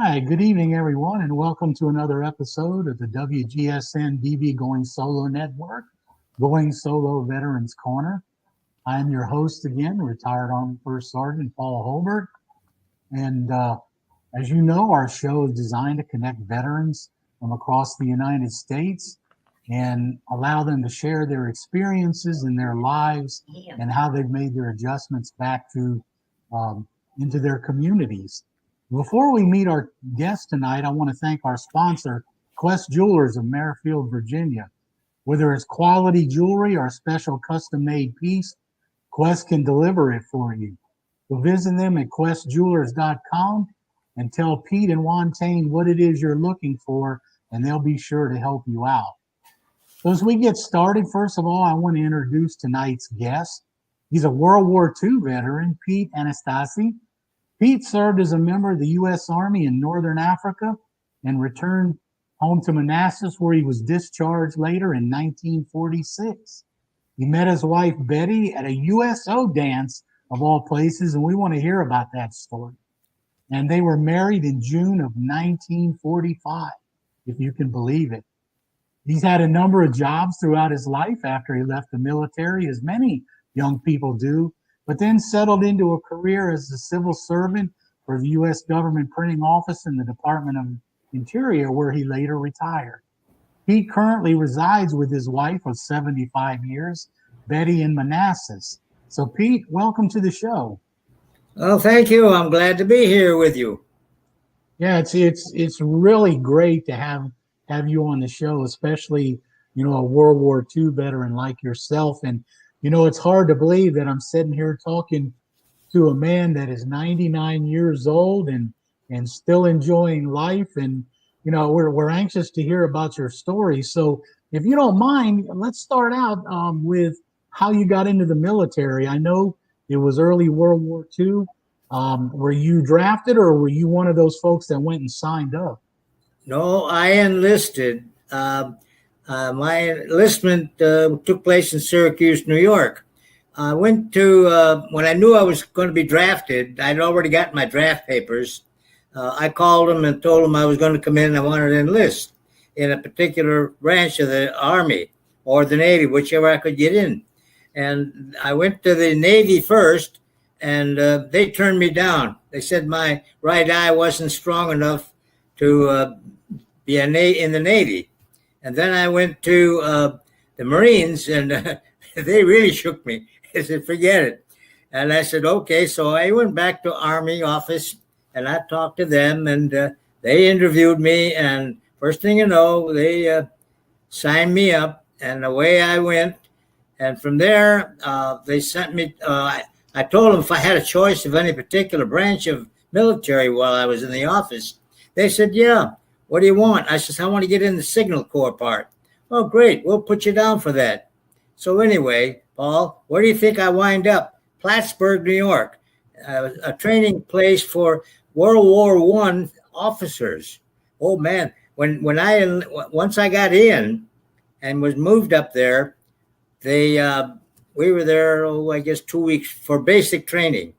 right, good evening, everyone, and welcome to another episode of the WGSN-DB Going Solo Network, Going Solo Veterans Corner. I'm your host again, retired Army First Sergeant Paul Holbert. And as you know, our show is designed to connect veterans from across the United States and allow them to share their experiences in their lives and how they've made their adjustments back to into their communities. Before we meet our guest tonight, I want to thank our sponsor, Quest Jewelers of Merrifield, Virginia. Whether it's quality jewelry or a special custom-made piece, Quest can deliver it for you. So visit them at questjewelers.com and tell Pete and Wantane what it is you're looking for, and they'll be sure to help you out. So as we get started, first of all, I want to introduce tonight's guest. He's a World War II veteran, Pete Anastasi. Pete served as a member of the U.S. Army in Northern Africa and returned home to Manassas, where he was discharged later in 1946. He met his wife, Betty, at a USO dance, of all places, and we want to hear about that story. And they were married in June of 1945, if you can believe it. He's had a number of jobs throughout his life after he left the military, as many young people do, but then settled into a career as a civil servant for the U.S. government printing office in the Department of Interior, where he later retired. He currently resides with his wife of 75 years, Betty, in Manassas. So, Pete, welcome to the show. Well, thank you. I'm glad to be here with you. Yeah, it's really great to have you on the show, especially, a World War II veteran like yourself. And it's hard to believe that I'm sitting here talking to a man that is 99 years old and still enjoying life. And, we're anxious to hear about your story. So if you don't mind, let's start out with how you got into the military. I know it was early World War II. Were you drafted, or were you one of those folks that went and signed up? No, I enlisted. My enlistment took place in Syracuse, New York. I went to, when I knew I was going to be drafted, I'd already got my draft papers. I called them and told them I was going to come in and I wanted to enlist in a particular branch of the Army or the Navy, whichever I could get in. And I went to the Navy first, and they turned me down. They said my right eye wasn't strong enough to be in the Navy. And then I went to the Marines, and they really shook me. They said, forget it. And I said, okay. So I went back to Army office, and I talked to them, and they interviewed me. And first thing you know, they signed me up, and away I went. And from there, they sent me, I told them if I had a choice of any particular branch of military while I was in the office. They said, yeah, what do you want? I said, I want to get in the Signal Corps part. Oh, great, we'll put you down for that. So anyway, Paul, where do you think I wind up? Plattsburgh, New York, a training place for World War I officers. Oh, man, once I got in and was moved up there, we were there, I guess 2 weeks for basic training.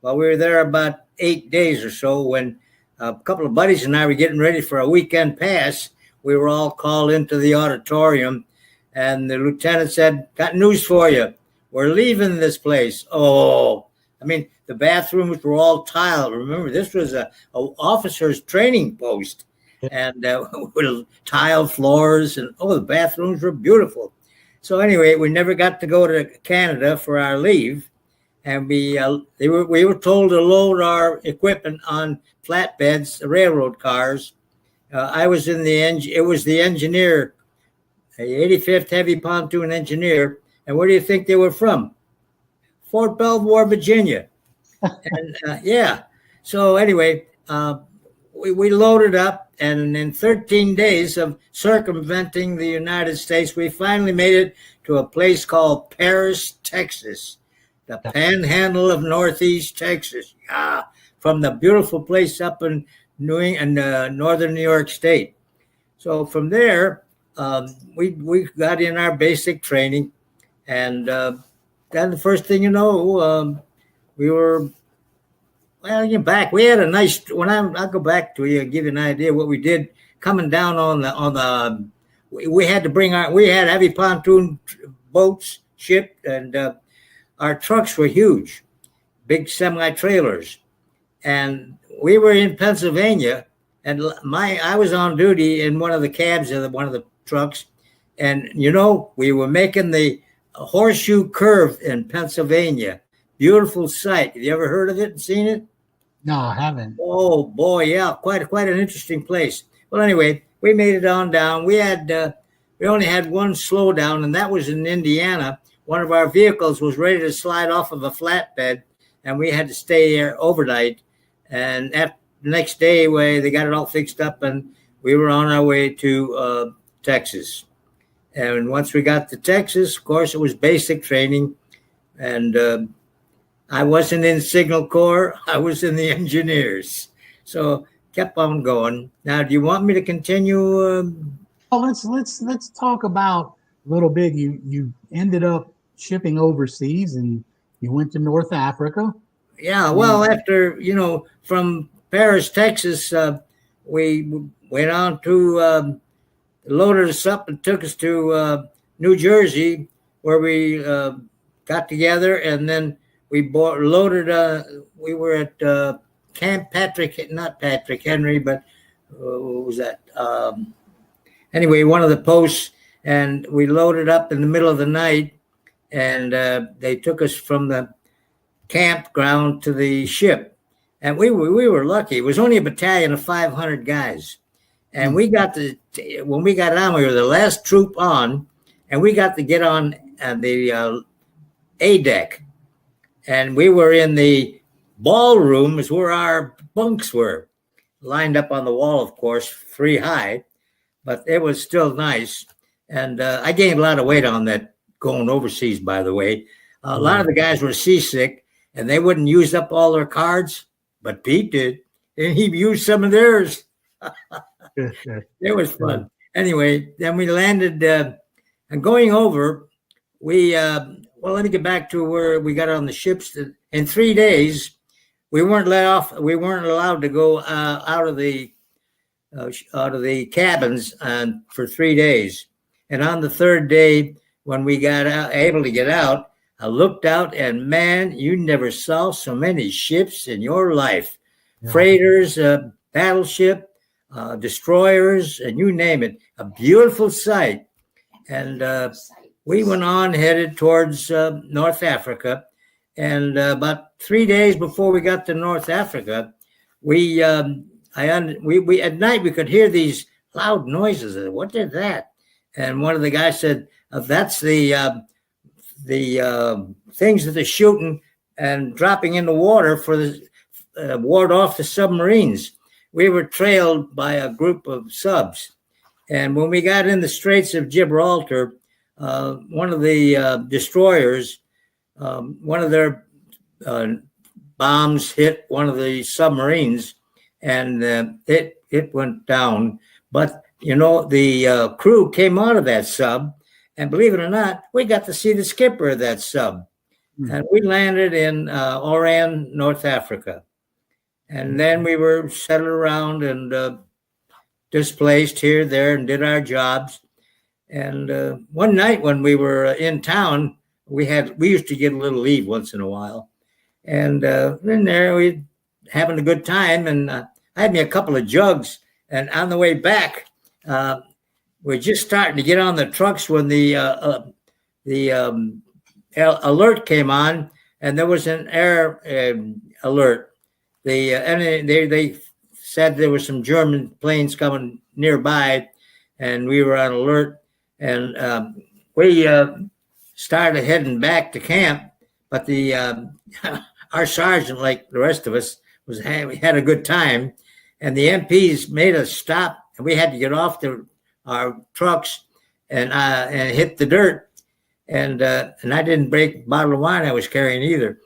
Well, we were there about 8 days or so when a couple of buddies and I were getting ready for a weekend pass. We were all called into the auditorium, and the lieutenant said, got news for you. We're leaving this place. Oh, I mean, the bathrooms were all tiled. Remember, this was a officer's training post, and with tiled floors, and the bathrooms were beautiful. So anyway, we never got to go to Canada for our leave, and we were told to load our equipment on flatbeds, railroad cars. I was in it was the engineer, the 85th Heavy Pontoon Engineer, and where do you think they were from? Fort Belvoir, Virginia. And yeah, so anyway, we loaded up, and in 13 days of circumventing the United States, we finally made it to a place called Paris, Texas, the panhandle of Northeast Texas. Yeah, from the beautiful place up in northern New York State. So from there, we got in our basic training, and then the first thing you know, we were Well, you're back. We had a nice. I'll go back to you and give you an idea what we did coming down on the. We had to we had heavy pontoon boats shipped, and our trucks were huge, big semi trailers, and we were in Pennsylvania, and I was on duty in one of the cabs of one of the trucks, and we were making the horseshoe curve in Pennsylvania. Beautiful sight. Have you ever heard of it and seen it? No, I haven't. Oh boy, yeah, quite an interesting place. Well, anyway, we made it on down. We only had one slowdown, and that was in Indiana. One of our vehicles was ready to slide off of a flatbed, and we had to stay there overnight. And the next day, they got it all fixed up, and we were on our way to Texas. And once we got to Texas, of course, it was basic training, and I wasn't in Signal Corps. I was in the engineers. So kept on going. Now, do you want me to continue? Well, let's talk about a little bit. You ended up shipping overseas, and you went to North Africa. Yeah. Well, after from Paris, Texas, we went on to loaded us up and took us to New Jersey, where we got together, and then we loaded. We were at Camp not Patrick Henry, but what was that? Anyway, one of the posts, and we loaded up in the middle of the night, and they took us from the campground to the ship, and we were lucky. It was only a battalion of 500 guys, and when we got on, we were the last troop on, and we got to get on the A deck. And we were in the ballrooms where our bunks were, lined up on the wall, of course, 3 high, but it was still nice. And I gained a lot of weight on that going overseas, by the way. A lot of the guys were seasick, and they wouldn't use up all their cards, but Pete did, and he used some of theirs. It was fun. Anyway, then we landed, and going over, well, let me get back to where we got on the ships. In 3 days, we weren't let off. We weren't allowed to go out of the cabins for 3 days. And on the third day, when we got able to get out, I looked out, and man, you never saw so many ships in your life. Yeah. Freighters, battleship, destroyers, and you name it. A beautiful sight. And we went on, headed towards North Africa, and about 3 days before we got to North Africa, we at night we could hear these loud noises. What is that? And one of the guys said, "That's the things that they're shooting and dropping in the water for the ward off the submarines." We were trailed by a group of subs, and when we got in the Straits of Gibraltar, one of the destroyers, one of their bombs hit one of the submarines, and it went down. But the crew came out of that sub, and believe it or not, we got to see the skipper of that sub, and we landed in Oran, North Africa, and then we were settled around and displaced here, there, and did our jobs. And one night when we were in town, we used to get a little leave once in a while, and in there we having a good time. And I had me a couple of jugs, and on the way back, we're just starting to get on the trucks when the alert came on, and there was an air alert. They said there were some German planes coming nearby, and we were on alert. And we started heading back to camp, but our sergeant, like the rest of us, we had a good time, and the MPs made us stop, and we had to get off our trucks and hit the dirt, and I didn't break the bottle of wine I was carrying either.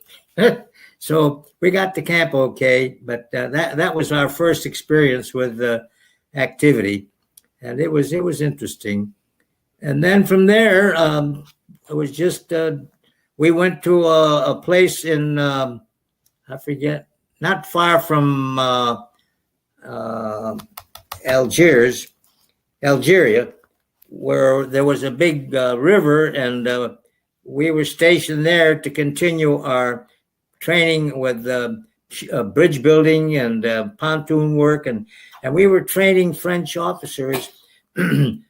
So we got to camp okay, but that was our first experience with activity, and it was interesting. And then from there, it was just we went to a place in I forget not far from Algeria, where there was a big river, and we were stationed there to continue our training with bridge building and pontoon work, and we were training French officers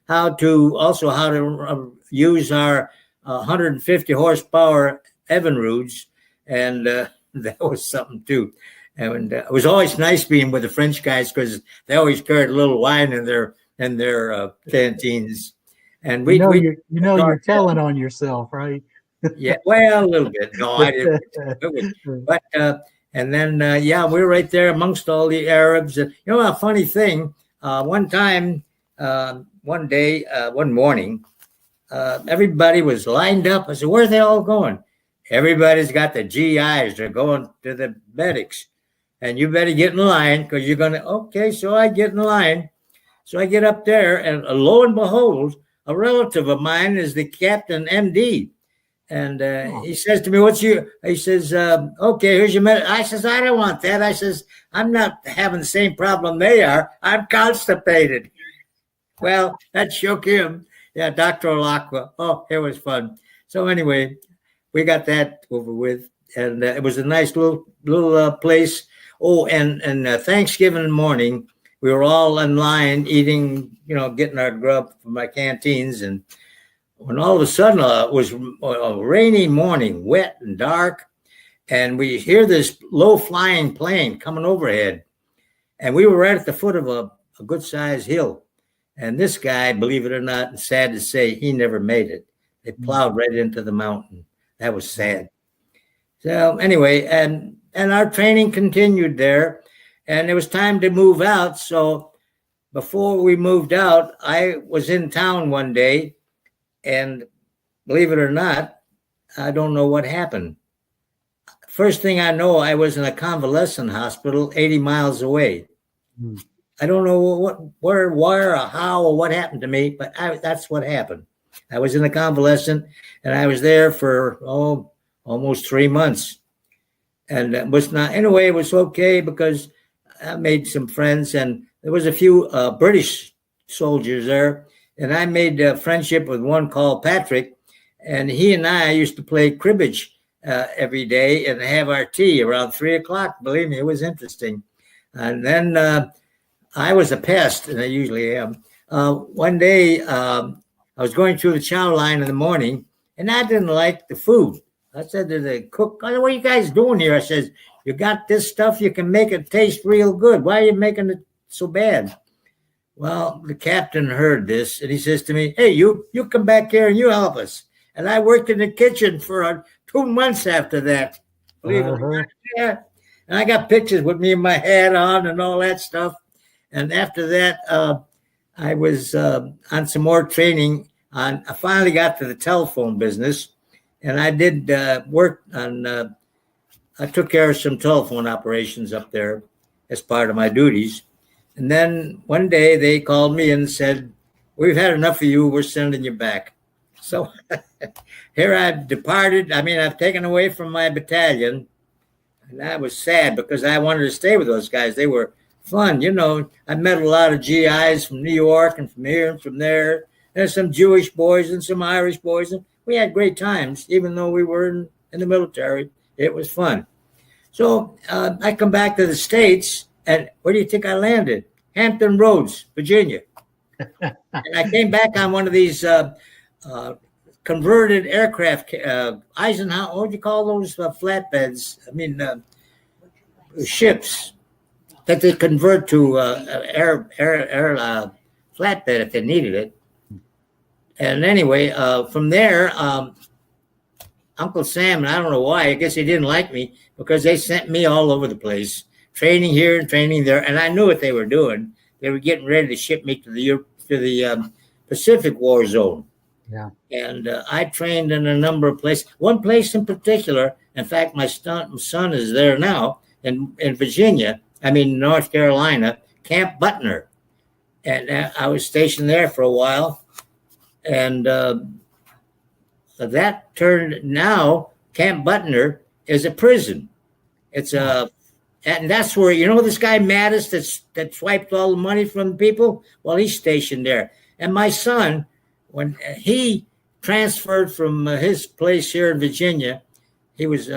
how to use our 150 horsepower Evinrudes, and that was something too. And it was always nice being with the French guys because they always carried a little wine in their canteens. And you're telling on yourself, right? Yeah, well, a little bit. No, I didn't. But and then we were right there amongst all the Arabs. You know, a funny thing. One time, one morning, everybody was lined up. I said, "Where are they all going?" Everybody's got the GIs. They're going to the medics, and you better get in line because you're gonna. Okay, so I get in line. So I get up there, and lo and behold, a relative of mine is the captain MD. And he says to me, he says, okay, here's your medicine. I says, I don't want that. I says, I'm not having the same problem they are. I'm constipated. Well, that shook him. Yeah, Dr. Olakwa. Oh, it was fun. So anyway, we got that over with. And it was a nice little place. Oh, and Thanksgiving morning, we were all in line eating, getting our grub from my canteens. And when all of a sudden it was a rainy morning, wet and dark, and we hear this low-flying plane coming overhead. And we were right at the foot of a good-sized hill. And this guy, believe it or not, and sad to say, he never made it. They plowed right into the mountain. That was sad. So anyway, and our training continued there, and it was time to move out. So before we moved out, I was in town one day, and believe it or not, I don't know what happened. First thing I know, I was in a convalescent hospital 80 miles away. I don't know where, or how, or what happened to me, but that's what happened. I was in a convalescent, and I was there for almost 3 months, and it was not. Anyway, it was okay because I made some friends, and there was a few British soldiers there, and I made a friendship with one called Patrick, and he and I used to play cribbage every day and have our tea around 3:00. Believe me, it was interesting. And then I was a pest, and I usually am. One day, I was going through the chow line in the morning, and I didn't like the food. I said to the cook, "What are you guys doing here?" I says, "You got this stuff, you can make it taste real good. Why are you making it so bad?" Well, the captain heard this, and he says to me, "Hey, you come back here and you help us." And I worked in the kitchen for 2 months after that. Believe it or not. Yeah. And I got pictures with me and my hat on and all that stuff. And after that, I was on some more training. I finally got to the telephone business, and I did work on, I took care of some telephone operations up there as part of my duties. And then one day they called me and said, "We've had enough of you. We're sending you back." So here I've departed. I mean, I've taken away from my battalion, and I was sad because I wanted to stay with those guys. They were fun. I met a lot of GIs from New York and from here and from there. There's some Jewish boys and some Irish boys. And we had great times, even though we were in the military. It was fun. So I come back to the States, and where do you think I landed? Hampton Roads, Virginia. And I came back on one of these converted aircraft, Eisenhower, what do you call those flatbeds? I mean, ships that they convert to air flatbed if they needed it. And anyway, from there, Uncle Sam, and I don't know why, I guess he didn't like me because they sent me all over the place, training here and training there. And I knew what they were doing. They were getting ready to ship me to the Pacific War Zone. Yeah. And I trained in a number of places. One place in particular, in fact, my son is there now in Virginia, North Carolina, Camp Butner. And I was stationed there for a while. And that turned, now Camp Butner is a prison. It's And that's where, this guy Mattis that swiped all the money from the people. Well, he's stationed there. And my son, when he transferred from his place here in Virginia, he was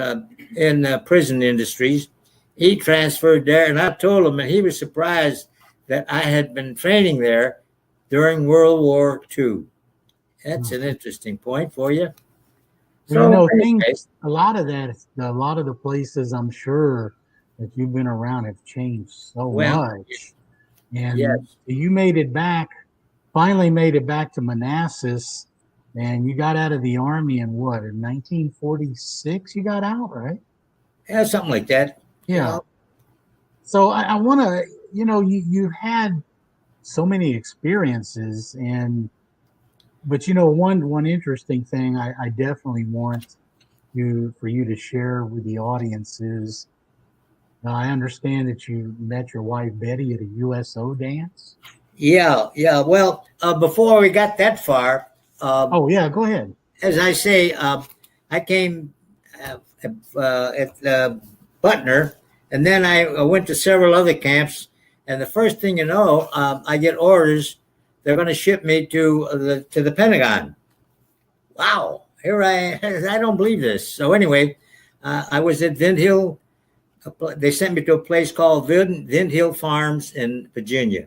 in prison industries. He transferred there, and I told him, and he was surprised that I had been training there during World War II. That's an interesting point for you. Well, things, a lot of the places I'm sure that you've been around have changed so much. And yes. you finally made it back to Manassas, and you got out of the Army in 1946 you got out, right? Yeah, something like that. Yeah. So I want to, you've had so many experiences, but one interesting thing I definitely want for you to share with the audience is, I understand that you met your wife Betty at a USO dance. Yeah. Well, before we got that far, oh yeah, go ahead. As I say, I came at Butner, and then I went to several other camps. And the first thing you know, I get orders. They're going to ship me to the Pentagon. Wow, here I don't believe this. So anyway, I was at Vint Hill. They sent me to a place called Vint Hill Farms in Virginia.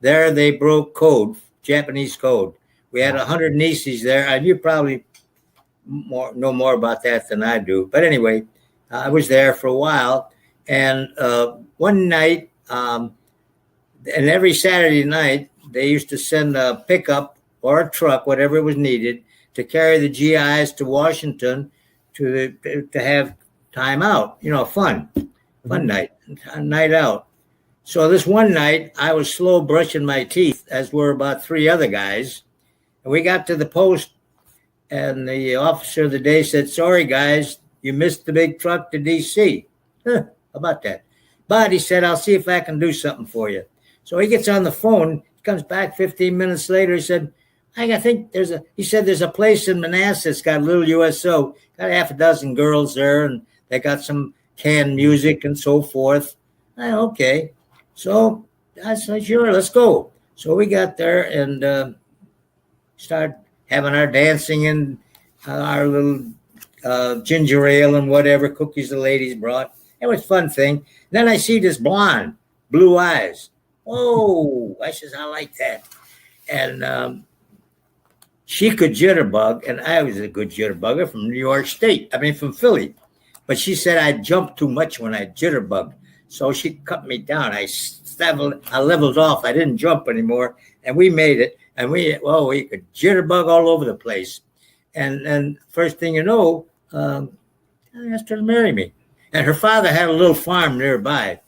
There they broke code, Japanese code. We had 100 nieces there, and you probably know more about that than I do. But anyway, I was there for a while, and one night, and every Saturday night, they used to send a pickup or a truck, whatever was needed, to carry the GIs to Washington to have time out. Fun night, a night out. So this one night, I was slow brushing my teeth, as were about 3 other guys. And we got to the post, and the officer of the day said, "Sorry, guys, you missed the big truck to D.C." How about that? But he said, "I'll see if I can do something for you." So he gets on the phone, comes back 15 minutes later. He said, I think there's a place in Manassas, got a little USO, got half a dozen girls there, and they got some canned music and so forth. Okay. So I said, "Sure, let's go." So we got there and started having our dancing and our little ginger ale and whatever cookies the ladies brought. It was a fun thing. Then I see this blonde, blue eyes. Oh, I says, I like that. And she could jitterbug, and I was a good jitterbugger from New York State. From Philly. But she said I jumped too much when I jitterbugged. So she cut me down. I leveled off. I didn't jump anymore. And we made it. And we could jitterbug all over the place. And first thing you know, I asked her to marry me. And her father had a little farm nearby.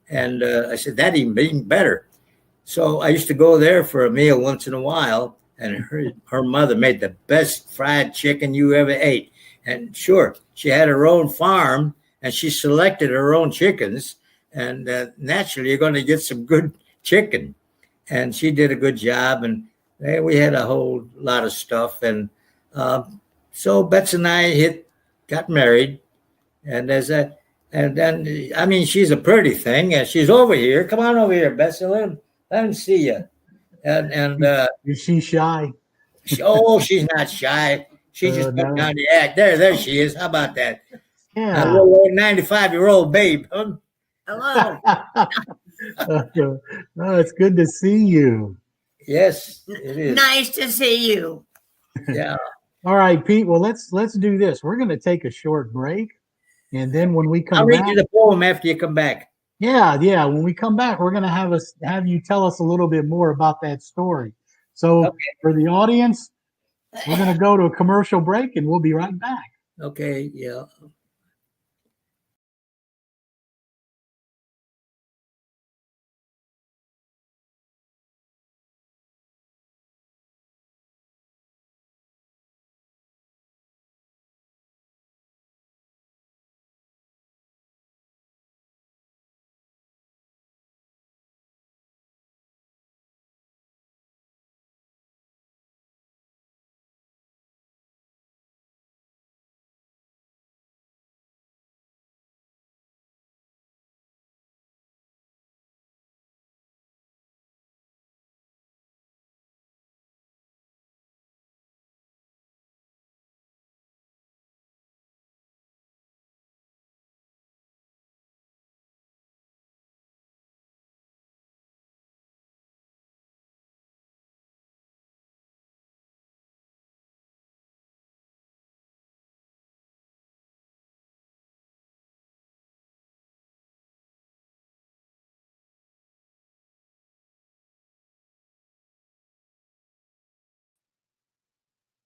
And I said, that even better. So I used to go there for a meal once in a while. And her mother made the best fried chicken you ever ate. And sure, she had her own farm, and she selected her own chickens. And naturally, you're going to get some good chicken. And she did a good job. And we had a whole lot of stuff. And so Betsy and I got married. And then she's a pretty thing. And she's over here. Come on over here, Betsy. Let him see you. And is she shy? She's not shy. She just put down the act. There she is. How about that? Yeah. A little 95-year-old babe. Hello. No, it's good to see you. Yes, it is. Nice to see you. Yeah. All right, Pete. Well, let's do this. We're going to take a short break, and then when we come I'll back, read you the poem after you come back. Yeah. When we come back, we're going to have you tell us a little bit more about that story. So for the audience, we're going to go to a commercial break, and we'll be right back. Okay. Yeah.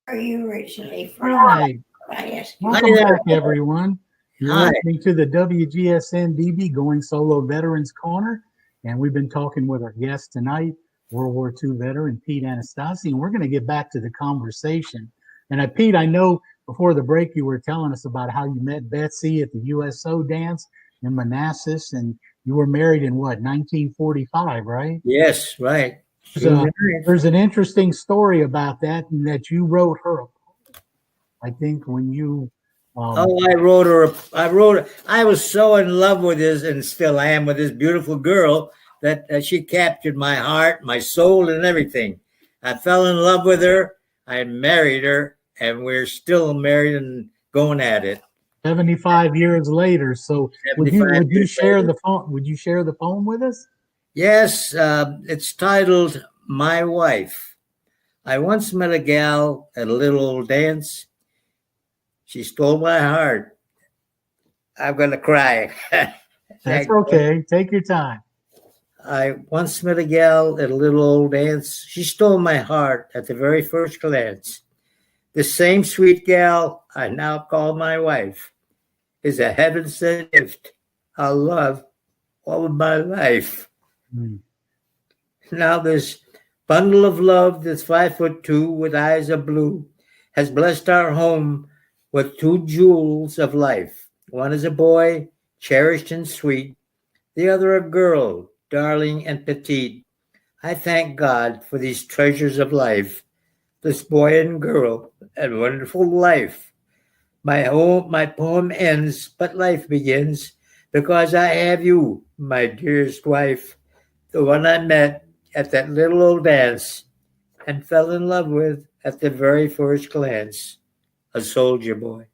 are you originally from? Right. I ask you. Welcome back, everyone. You're Hi. listening to the WGSN-DB Going Solo Veterans Corner, and we've been talking with our guest tonight, World War II veteran Pete Anastasi, and we're going to get back to the conversation. And Pete, I know before the break you were telling us about how you met Betsy at the USO dance in Manassas, and you were married in what, 1945, right? Yes, right. There's an interesting story about that, and that you wrote her. I think when you. I wrote her. I was so in love with this, and still am, with this beautiful girl that she captured my heart, my soul, and everything. I fell in love with her. I married her, and we're still married and going at it. 75 years later. So would you share later. the phone? Would you share the poem with us? Yes, it's titled "My Wife." I once met a gal at a little old dance. She stole my heart. I'm gonna cry. That's okay. Take your time. I once met a gal at a little old dance. She stole my heart at the very first glance. The same sweet gal I now call my wife is a heaven-sent gift I'll love all of my life. Mm. Now this bundle of love that's 5'2" with eyes of blue has blessed our home with two jewels of life. One is a boy, cherished and sweet. The other a girl, darling and petite. I thank God for these treasures of life, this boy and girl, and wonderful life. My poem ends, but life begins, because I have you, my dearest wife, the one I met at that little old dance and fell in love with at the very first glance, a soldier boy.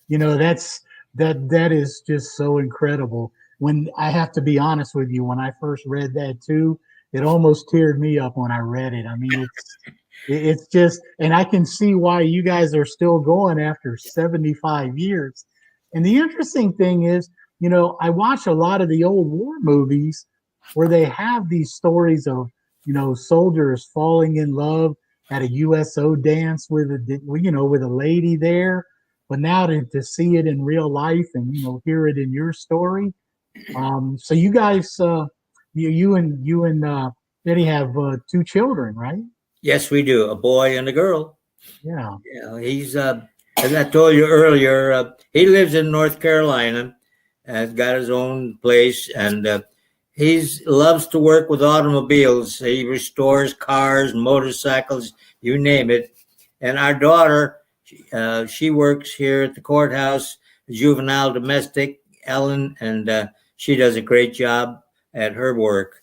You know, that is just so incredible. When I have to be honest with you, when I first read that too, it almost teared me up when I read it. I mean, it's just, and I can see why you guys are still going after 75 years. And the interesting thing is, you know, I watch a lot of the old war movies where they have these stories of, you know, soldiers falling in love at a USO dance with with a lady there. But now to see it in real life and, you know, hear it in your story. So you guys, you and Betty have two children, right? Yes, we do. A boy and a girl. Yeah. Yeah, he's as I told you earlier, he lives in North Carolina, has got his own place, and he loves to work with automobiles. He restores cars, motorcycles, you name it. And our daughter, she works here at the courthouse, juvenile domestic, Ellen, and she does a great job at her work.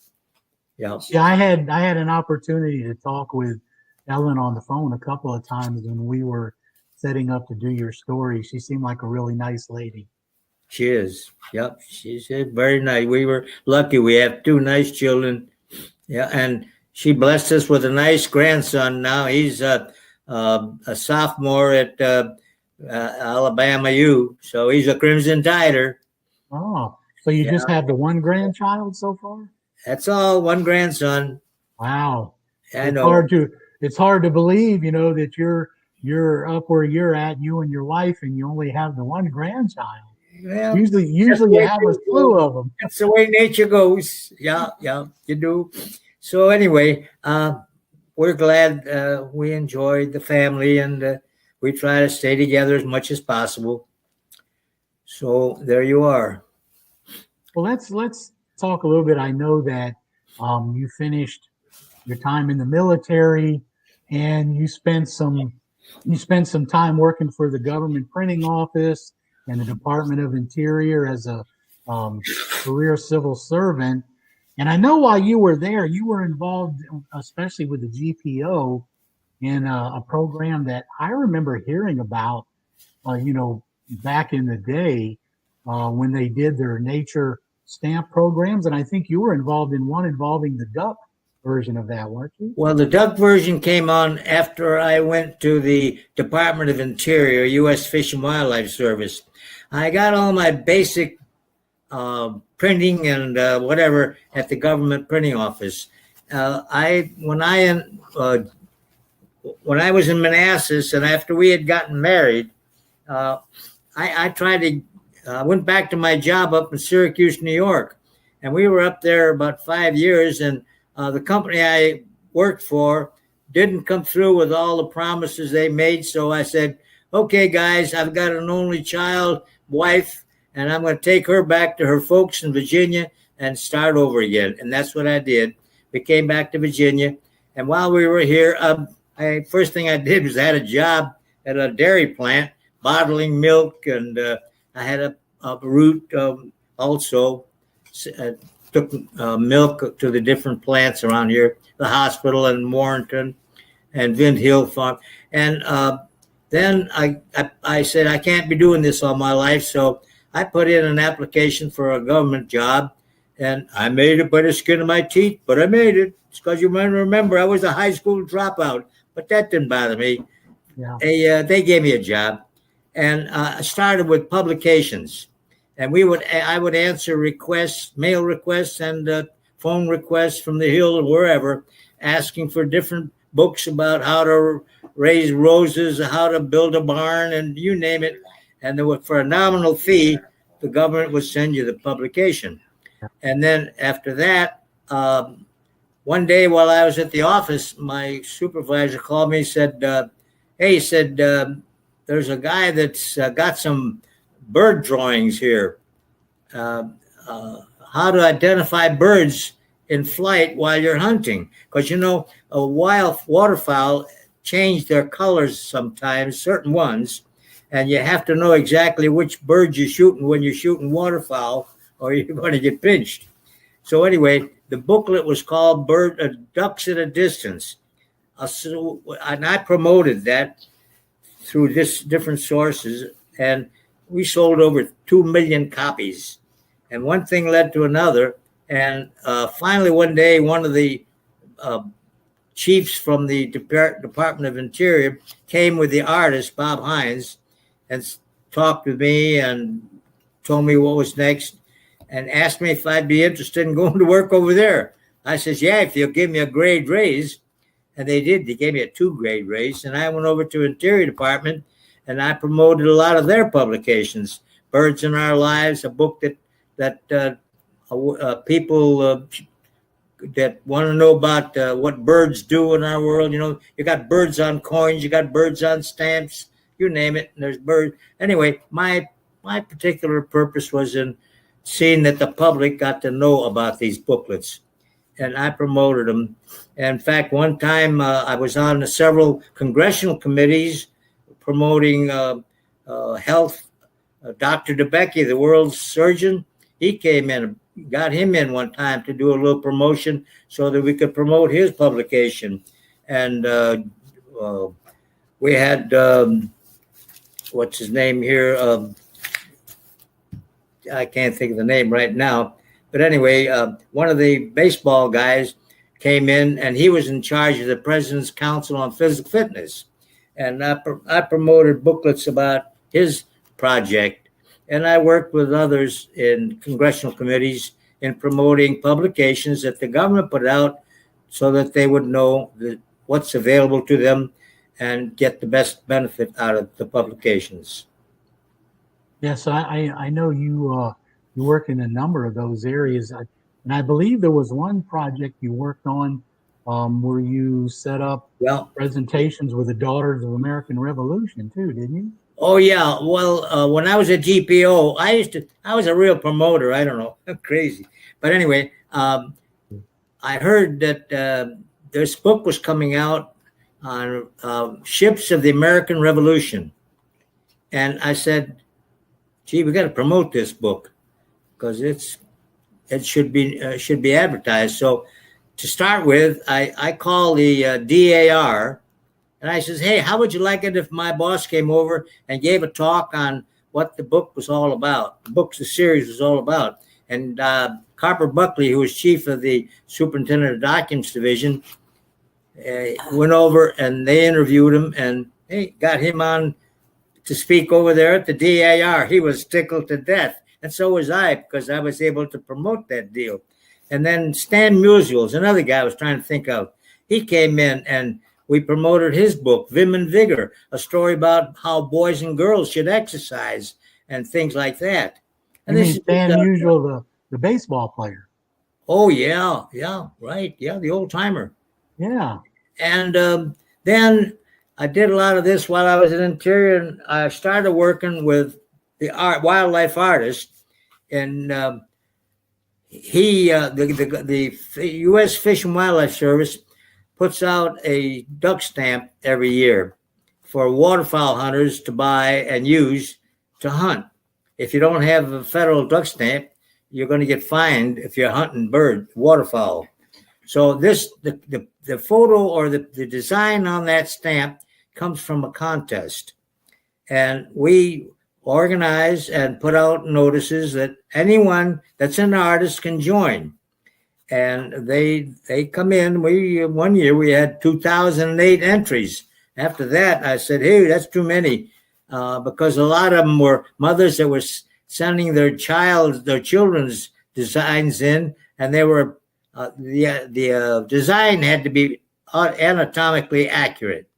Yeah. Yeah, I had an opportunity to talk with Ellen on the phone a couple of times when we were setting up to do your story. She seemed like a really nice lady. She is. Yep. She's very nice. We were lucky. We have two nice children. Yeah. And she blessed us with a nice grandson now. He's a sophomore at Alabama U. So he's a Crimson Tider. Oh, so you just have the one grandchild so far? That's all. One grandson. Wow. I know. It's hard to believe, you know, that you're up where you're at, you and your wife, and you only have the one grandchild. Well, usually you have a slew of them. That's the way nature goes. Yeah, you do. So anyway, we're glad we enjoyed the family, and we try to stay together as much as possible. So there you are. Well, let's talk a little bit. I know that you finished your time in the military, and you spent some time working for the government printing office and the Department of Interior as a career civil servant. And I know while you were there, you were involved, especially with the GPO, in a program that I remember hearing about, back in the day when they did their nature stamp programs. And I think you were involved in one involving the duck version of that, weren't you? Well, the duck version came on after I went to the Department of Interior, U.S. Fish and Wildlife Service. I got all my basic printing and whatever at the government printing office. When I when I was in Manassas and after we had gotten married, I tried to went back to my job up in Syracuse, New York, and we were up there about 5 years. And the company I worked for didn't come through with all the promises they made. So I said, "Okay, guys, I've got an only child, wife, and I'm going to take her back to her folks in Virginia and start over again." And that's what I did. We came back to Virginia, and while we were here, first thing I did was I had a job at a dairy plant bottling milk, and I had a route also. Took milk to the different plants around here, the hospital in Warrenton and Vint Hill Farm. And then I said, I can't be doing this all my life. So I put in an application for a government job, and I made it by the skin of my teeth, but I made it. It's because you might remember I was a high school dropout, but that didn't bother me. Yeah. They gave me a job, and I started with publications. And I would answer requests, mail requests, and phone requests from the Hill or wherever, asking for different books about how to raise roses, how to build a barn, and you name it. And for a nominal fee, the government would send you the publication. And then after that, one day while I was at the office, my supervisor called me and said, "Hey," he said, "there's a guy that's got some bird drawings here. How to identify birds in flight while you're hunting. Because, a wild waterfowl change their colors sometimes, certain ones, and you have to know exactly which birds you're shooting when you're shooting waterfowl, or you're going to get pinched." So anyway, the booklet was called Ducks at a Distance. And I promoted that through different sources, and we sold over 2 million copies. And one thing led to another. And finally, one day, one of the chiefs from the Department of Interior came with the artist, Bob Hines, and talked with me and told me what was next and asked me if I'd be interested in going to work over there. I says, "Yeah, if you'll give me a grade raise." And they did. They gave me a 2-grade raise. And I went over to Interior Department, and I promoted a lot of their publications. Birds in Our Lives, a book that people that want to know about what birds do in our world. You got birds on coins, you got birds on stamps, you name it, and there's birds. Anyway, my particular purpose was in seeing that the public got to know about these booklets, and I promoted them. And in fact, one time I was on several congressional committees promoting health. Dr. DeBecke, the world's surgeon, he came in, got him in one time to do a little promotion so that we could promote his publication. And we had, what's his name here? I can't think of the name right now. But anyway, one of the baseball guys came in, and he was in charge of the President's Council on Physical Fitness. And I promoted booklets about his project. And I worked with others in congressional committees in promoting publications that the government put out so that they would know what's available to them and get the best benefit out of the publications. Yes, I know you work in a number of those areas. And I believe there was one project you worked on where you set up presentations with the Daughters of American Revolution too, didn't you? Oh yeah. Well, when I was at GPO, I was a real promoter. I don't know, I'm crazy. But anyway, I heard that this book was coming out on ships of the American Revolution. And I said, "Gee, we got to promote this book because it should be advertised." So to start with, I call the DAR, and I says, "Hey, how would you like it if my boss came over and gave a talk on what the book was all about, the series was all about?" And Carper Buckley, who was chief of the Superintendent of Documents Division, went over and they interviewed him and got him on to speak over there at the DAR. He was tickled to death. And so was I, because I was able to promote that deal. And then Stan Musial, another guy I was trying to think of. He came in, and we promoted his book, Vim and Vigor, a story about how boys and girls should exercise and things like that. And You this mean is Stan Musial, the baseball player? oh yeah, right, yeah, the old timer. Yeah. And then I did a lot of this while I was in Interior, and I started working with the wildlife artist, and the U.S. Fish and Wildlife Service puts out a duck stamp every year for waterfowl hunters to buy and use to hunt. If you don't have a federal duck stamp, you're going to get fined if you're hunting waterfowl. So the photo or the design on that stamp comes from a contest. And we organize and put out notices that anyone that's an artist can join. And they come in. One year we had 2,008 entries. After that, I said, hey, that's too many, because a lot of them were mothers that were sending their children's designs in, and they were the design had to be anatomically accurate,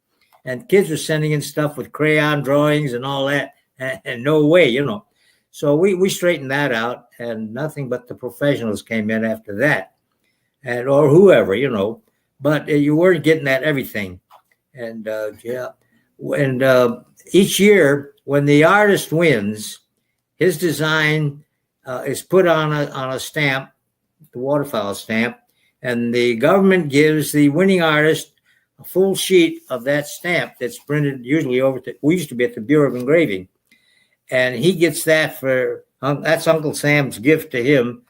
and kids were sending in stuff with crayon drawings and all that, and no way, So we straightened that out, and nothing but the professionals came in after that, or whoever, but you weren't getting at everything. And each year when the artist wins, his design is put on a stamp, the waterfowl stamp, and the government gives the winning artist a full sheet of that stamp that's printed usually we used to be at the Bureau of Engraving, and he gets that that's Uncle Sam's gift to him,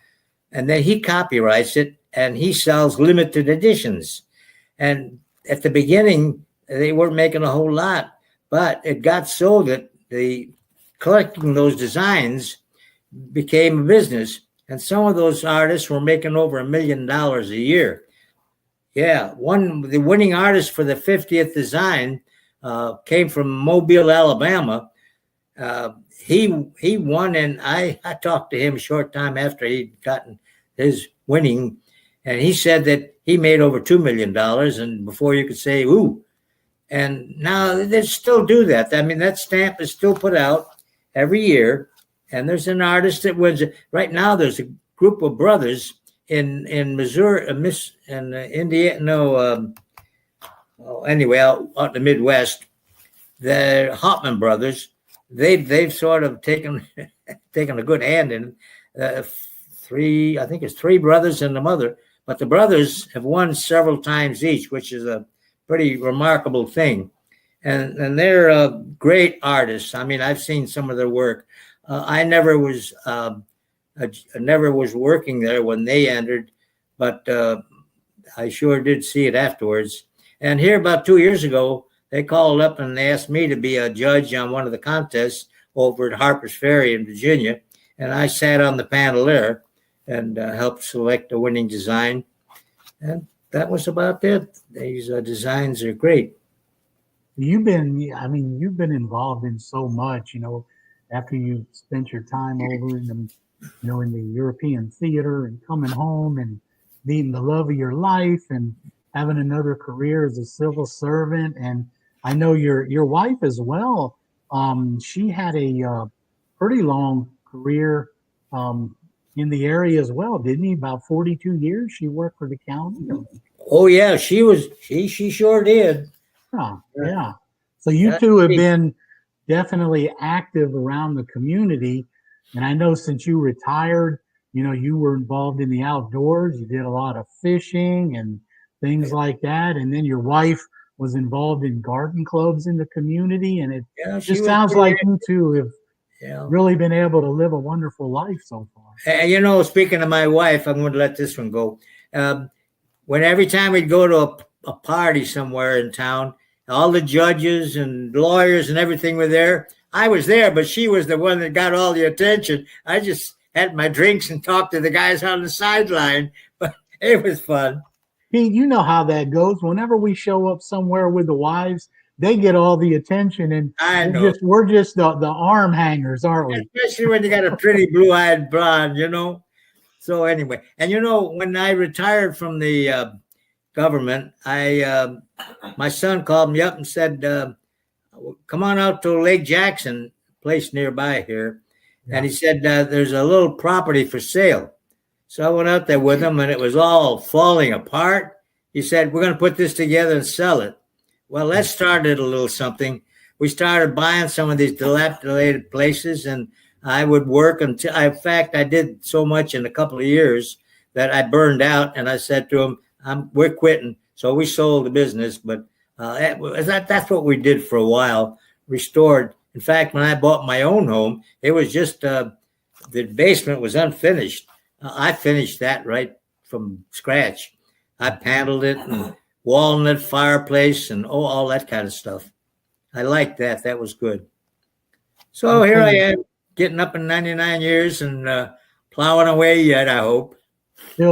and then he copyrights it and he sells limited editions. And at the beginning, they weren't making a whole lot, but it got so that the collecting those designs became a business. And some of those artists were making over $1 million a year. Yeah, the winning artist for the 50th design came from Mobile, Alabama. He won, and I talked to him a short time after he'd gotten his winning, and he said that he made over $2 million, and before you could say, ooh. And now they still do that. I mean, that stamp is still put out every year, and there's an artist that wins it. Right now, there's a group of brothers in Missouri, Indiana, anyway, out in the Midwest. The Hoffman brothers, they've sort of taken a good hand in three. I think it's three brothers and the mother, but the brothers have won several times each, which is a pretty remarkable thing. And they're great artists. I mean, I've seen some of their work. I never was working there when they entered, but I sure did see it afterwards. And here about 2 years ago, they called up and they asked me to be a judge on one of the contests over at Harper's Ferry in Virginia. And I sat on the panel there and helped select a winning design. And that was about it. These designs are great. You've been involved in so much, after you spent your time over in the European theater and coming home and meeting the love of your life and having another career as a civil servant. And I know your wife as well. She had a pretty long career in the area as well, didn't he? About 42 years she worked for the county. Oh yeah, she sure did. Yeah. So you two have been definitely active around the community. And I know since you retired, you were involved in the outdoors. You did a lot of fishing and things like that. And then your wife was involved in garden clubs in the community. And it just sounds like you two have really been able to live a wonderful life so far. Speaking of my wife, I'm going to let this one go. When every time we'd go to a party somewhere in town, all the judges and lawyers and everything were there. I was there, but she was the one that got all the attention. I just had my drinks and talked to the guys on the sideline, but it was fun. Pete, you know how that goes. Whenever we show up somewhere with the wives, they get all the attention, and we're just the arm hangers, aren't we? Especially when you got a pretty blue-eyed blonde, So anyway, and when I retired from the government, I my son called me up and said, come on out to Lake Jackson, place nearby here. Yeah. And he said, there's a little property for sale. So I went out there with him, and it was all falling apart. He said, we're going to put this together and sell it. Well, that started a little something. We started buying some of these dilapidated places, and I would work until, in fact, I did so much in a couple of years that I burned out, and I said to him, we're quitting. So we sold the business, but that's what we did for a while, restored. In fact, when I bought my own home, it was just the basement was unfinished. I finished that right from scratch. I paneled it and walnut fireplace and all that kind of stuff. I liked that. That was good. So here I am, getting up in 99 years and plowing away yet, I hope.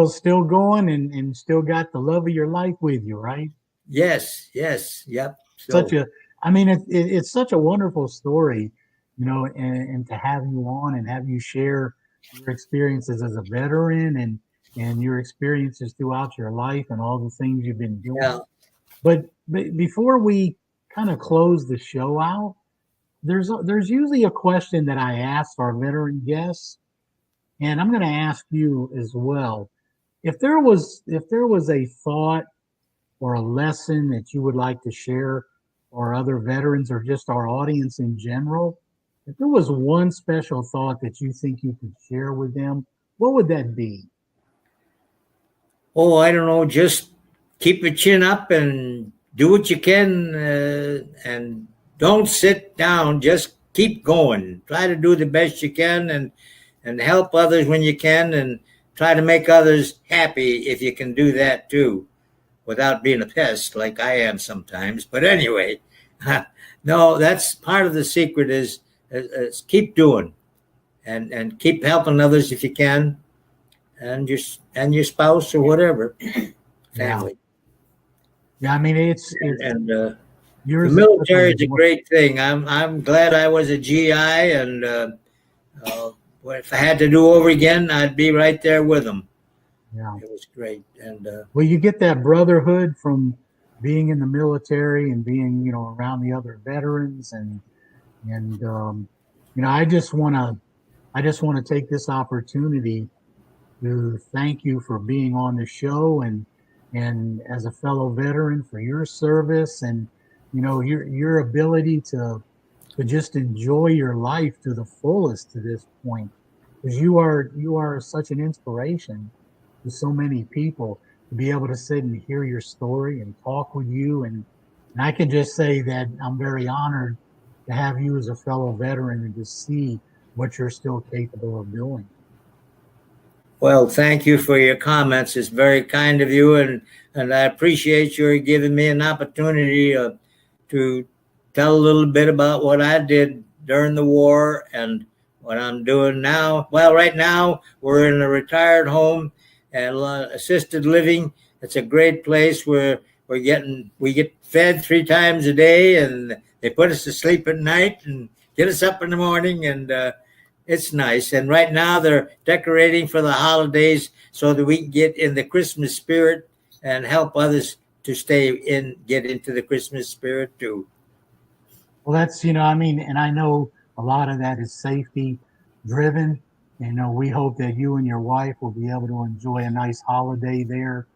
Still going and still got the love of your life with you, right? Yes, yep. So, It's such a wonderful story, and to have you on and have you share your experiences as a veteran and your experiences throughout your life and all the things you've been doing. yeah. But before we kind of close the show out, there's usually a question that I ask our veteran guests, and I'm going to ask you as well. If there was a thought or a lesson that you would like to share or other veterans or just our audience in general, if there was one special thought that you think you could share with them, what would that be? Oh, I don't know. Just keep your chin up and do what you can, and don't sit down. Just keep going. Try to do the best you can and help others when you can, and try to make others happy if you can do that too, without being a pest like I am sometimes. But anyway, no, that's part of the secret is keep doing and keep helping others if you can, and your spouse or whatever, family. Yeah, it's the military is a great thing. I'm glad I was a GI, and if I had to do over again, I'd be right there with them. Yeah, it was great. And well, you get that brotherhood from being in the military and being around the other veterans and I just want to take this opportunity to thank you for being on the show and as a fellow veteran for your service and your ability to just enjoy your life to the fullest to this point, because you are such an inspiration to so many people to be able to sit and hear your story and talk with you and I can just say that I'm very honored to have you as a fellow veteran and to see what you're still capable of doing. Well, thank you for your comments. It's very kind of you, and I appreciate your giving me an opportunity to tell a little bit about what I did during the war and what I'm doing now. Well, right now we're in a retired home and assisted living. It's a great place where we get fed 3 times a day, and they put us to sleep at night and get us up in the morning, and it's nice. And right now they're decorating for the holidays so that we can get in the Christmas spirit and help others to get into the Christmas spirit too. Well, that's, and I know a lot of that is safety driven. We hope that you and your wife will be able to enjoy a nice holiday there,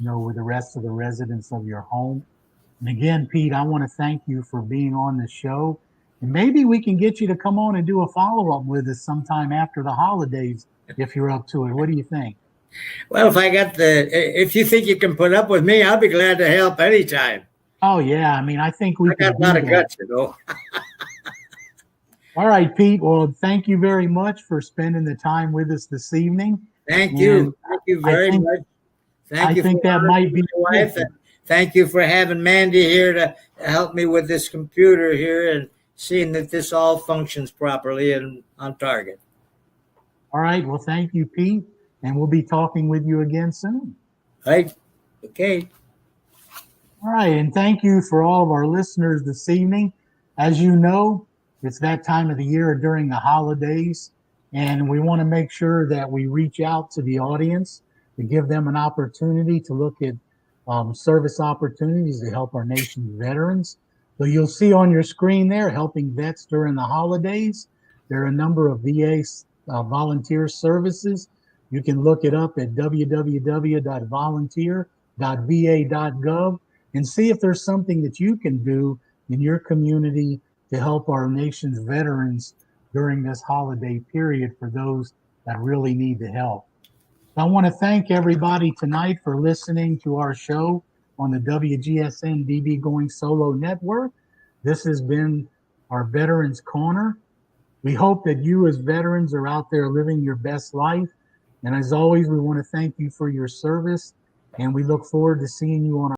with the rest of the residents of your home. And again, Pete, I want to thank you for being on the show. And maybe we can get you to come on and do a follow-up with us sometime after the holidays, if you're up to it. What do you think? Well, if you think you can put up with me, I'll be glad to help anytime. Oh, yeah. I think we got a lot of guts, All right, Pete. Well, thank you very much for spending the time with us this evening. Thank you. Thank you very much. I think that might be your wife. And thank you for having Mandy here to help me with this computer here and seeing that this all functions properly and on target. All right. Well, thank you, Pete. And we'll be talking with you again soon. Right. Okay. All right. And thank you for all of our listeners this evening. As you know, it's that time of the year during the holidays, and we want to make sure that we reach out to the audience to give them an opportunity to look at service opportunities to help our nation's veterans. So you'll see on your screen there, helping vets during the holidays. There are a number of VA volunteer services. You can look it up at www.volunteer.va.gov and see if there's something that you can do in your community to help our nation's veterans during this holiday period for those that really need the help. I want to thank everybody tonight for listening to our show on the WGSN-DB Going Solo Network. This has been our Veterans Corner. We hope that you as veterans are out there living your best life. And as always, we want to thank you for your service. And we look forward to seeing you on our